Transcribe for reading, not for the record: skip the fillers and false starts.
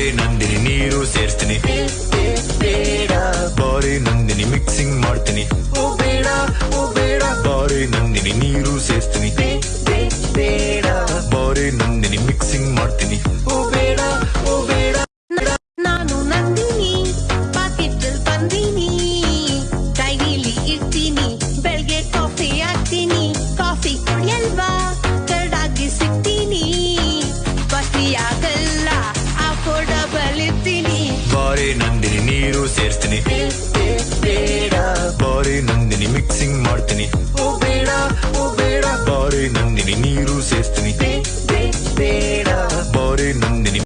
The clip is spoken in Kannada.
ಬಾರಿ ನಂದಿನಿ ನೀರು ಸೇರ್ಸ್ತೀನಿ, ಬಾರಿ ನಂದಿನಿ ಮಿಕ್ಸಿಂಗ್ ಮಾಡ್ತೀನಿ, ಬಾರಿ ನಂದಿನಿ ನೀರು ಸೇರ್ಸ್ತೀನಿ, ಬಾರಿ ನಂದಿನಿ ಮಿಕ್ಸಿಂಗ್ ಮಾಡ್ತೀನಿ. ನಾನು ನಂದಿನಿ ಪಾಕೆಟ್ ಬಂದೀನಿ, ಡೈರಿಲಿ ಇರ್ತೀನಿ, ಬೆಳಗ್ಗೆ ಕಾಫಿ ಹಾಕ್ತೀನಿ, ಕಾಫಿ ಕುಡಿಯಲ್ವಾ ಕರಡಾಗಿ ಸಿಗ್ತೀನಿ, ಬಸ್ತಿ ಆಗಲ್ಲ ಅಫೋರ್ಡಬಲ್ ಇರ್ತೀನಿ. ಬಾರಿ ನಂದಿನಿ ನೀರು ಸೇರ್ಸ್ತೀನಿ, ಬಾರಿ ನಂದಿನಿ ಮಿಕ್ಸಿಂಗ್